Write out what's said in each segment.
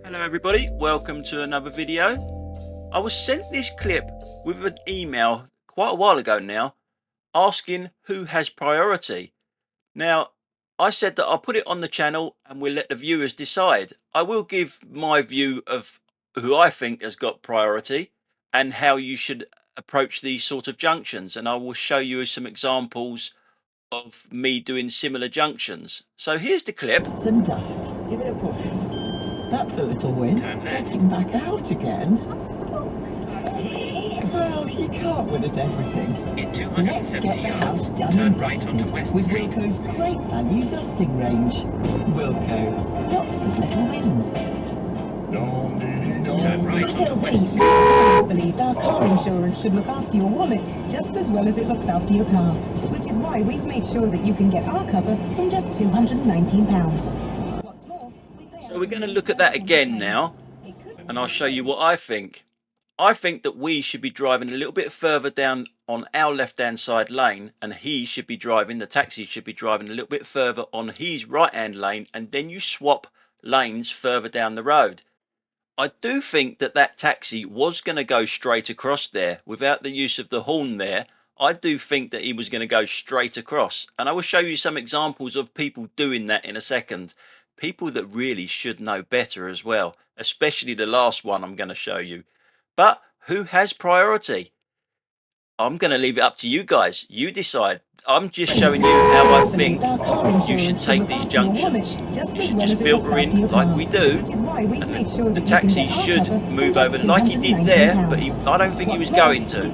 Hello everybody, welcome to another video. I was sent this clip with an email quite a while ago now asking who has priority. Now I said that I'll put it on the channel and we'll let the viewers decide. I will give my view of who I think has got priority and how you should approach these sort of junctions, and I will show you some examples of me doing similar junctions. So here's the clip. Some dust. Give it a push. That's a little win. Getting back out again. Well, you can't win at everything. In 270 yards, turn right onto West with Street. Wilco's great value dusting range. Wilco, lots of little wins. Turn right onto West Street. I always believed our car insurance should look after your wallet just as well as it looks after your car, which is why we've made sure that you can get our cover from just £219. What's more, So we're going to look at that again now, and I'll show you what I think. I think that we should be driving a little bit further down on our left hand side lane, and he should be driving, the taxi should be driving a little bit further on his right hand lane, and then you swap lanes further down the road. I do think that that taxi was going to go straight across there without the use of the horn there. I do think that he was going to go straight across, and I will show you some examples of people doing that in a second. People that really should know better as well, especially the last one I'm going to show you. But who has priority? I'm going to leave it up to you guys. You decide. I'm just showing you how I think you should take these junctions. You should just filter in like we do, and the taxi should move over like he did there, but I don't think he was going to.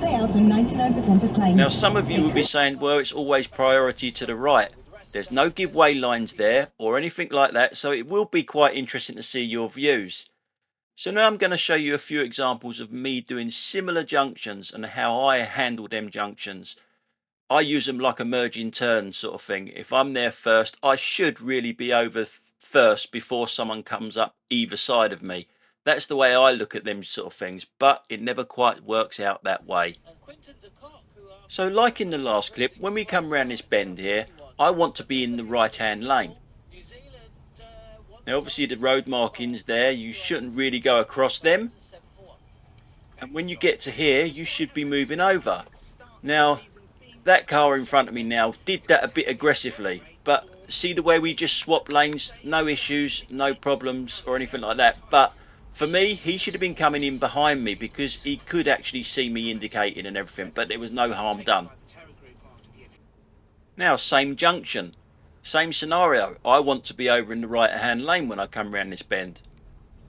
Now some of you will be saying, well, it's always priority to the right. There's no give way lines there or anything like that, so it will be quite interesting to see your views. So now I'm going to show you a few examples of me doing similar junctions and how I handle them junctions. I use them like a merging turn sort of thing. If I'm there first, I should really be over first before someone comes up either side of me. That's the way I look at them sort of things, but it never quite works out that way. So like in the last clip, when we come around this bend here, I want to be in the right hand lane. Now obviously the road markings there, you shouldn't really go across them. And when you get to here, you should be moving over. Now that car in front of me now did that a bit aggressively, but see the way we just swapped lanes, no issues, no problems or anything like that. But for me, he should have been coming in behind me because he could actually see me indicating and everything, but there was no harm done. Now same junction. Same scenario, I want to be over in the right hand lane when I come around this bend.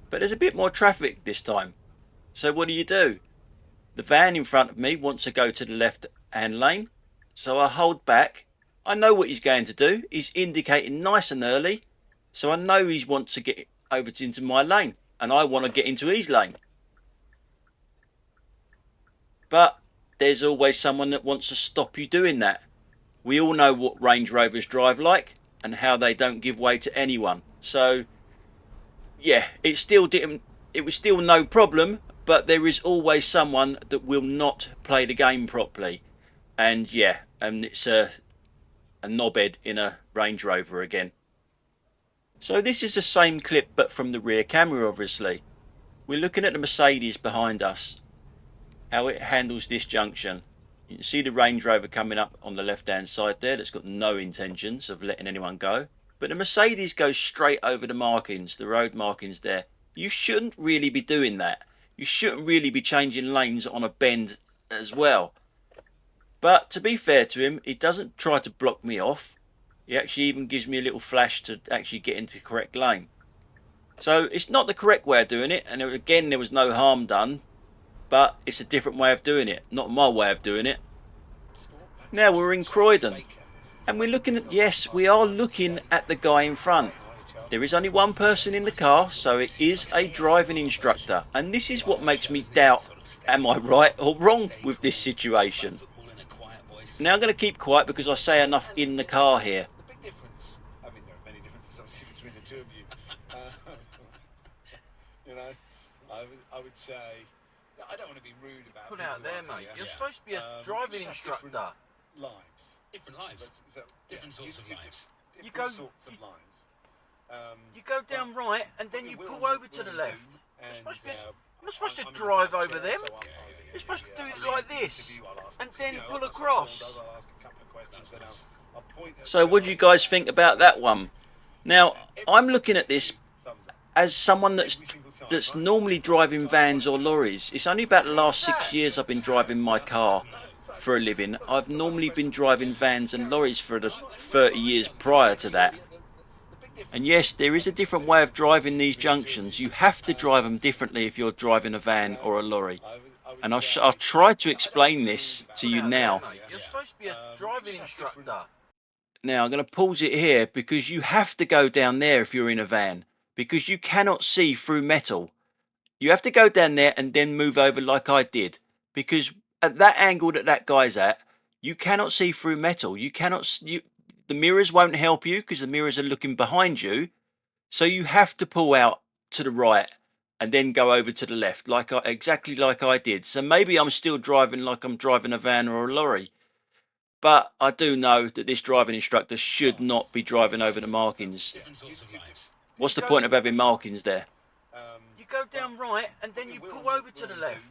But there's a bit more traffic this time. So what do? The van in front of me wants to go to the left hand lane. So I hold back. I know what he's going to do. He's indicating nice and early. So I know he wants to get over into my lane. And I want to get into his lane. But there's always someone that wants to stop you doing that. We all know what Range Rovers drive like and how they don't give way to anyone. So yeah, it was still no problem, but there is always someone that will not play the game properly. And yeah, and it's a knobhead in a Range Rover again. So this is the same clip but from the rear camera obviously. We're looking at the Mercedes behind us, how it handles this junction. You can see the Range Rover coming up on the left hand side there that's got no intentions of letting anyone go. But the Mercedes goes straight over the markings, the road markings there. You shouldn't really be doing that. You shouldn't really be changing lanes on a bend as well. But to be fair to him, he doesn't try to block me off. He actually even gives me a little flash to actually get into the correct lane. So it's not the correct way of doing it, and again there was no harm done. But it's a different way of doing it, not my way of doing it. Now we're in Croydon, and we're looking at, yes, we are looking at the guy in front. There is only one person in the car, so it is a driving instructor. And this is what makes me doubt, am I right or wrong with this situation? Now I'm going to keep quiet because I say enough in the car here. The big difference, I mean there are many differences obviously between the two of you. You know, I would say, I don't want to be rude about Put out there, mate. You're supposed to be a driving instructor. Lives. Different lives. Different sorts of lives. Different sorts of lives. You go down right and then you pull over to the left. You're not supposed to drive over them. You're supposed to do it like this and then pull across. So what do you guys think about that one? Now, I'm looking at this as someone that's normally driving vans or lorries. It's only about the last 6 years I've been driving my car for a living. I've normally been driving vans and lorries for the 30 years prior to that. And yes, there is a different way of driving these junctions. You have to drive them differently if you're driving a van or a lorry. And I'll try to explain this to you now. You're supposed to be a driving instructor. Now, I'm going to pause it here because you have to go down there if you're in a van. Because you cannot see through metal. You have to go down there and then move over like I did. Because at that angle that guy's at, you cannot see through metal. You cannot... the mirrors won't help you because the mirrors are looking behind you. So you have to pull out to the right and then go over to the left, exactly like I did. So maybe I'm still driving like I'm driving a van or a lorry. But I do know that this driving instructor should not be driving over the markings. What's the point of having markings there? You go down right and then you pull over to the left.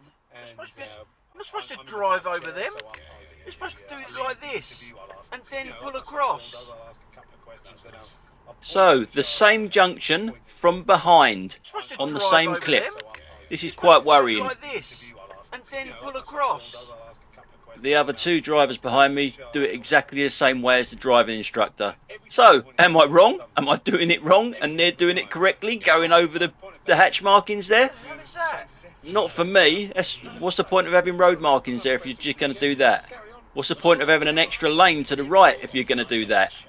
You're not supposed to drive over them. You're supposed to do it like this and then pull across. So, the same junction from behind on the same clip. This is quite worrying. Like this and then pull across. The other two drivers behind me do it exactly the same way as the driving instructor. So, am I wrong? Am I doing it wrong and they're doing it correctly, going over the hatch markings there? What is that? Not for me. What's the point of having road markings there if you're just going to do that? What's the point of having an extra lane to the right if you're going to do that?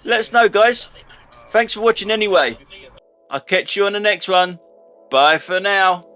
Let us know, guys. Thanks for watching anyway. I'll catch you on the next one. Bye for now.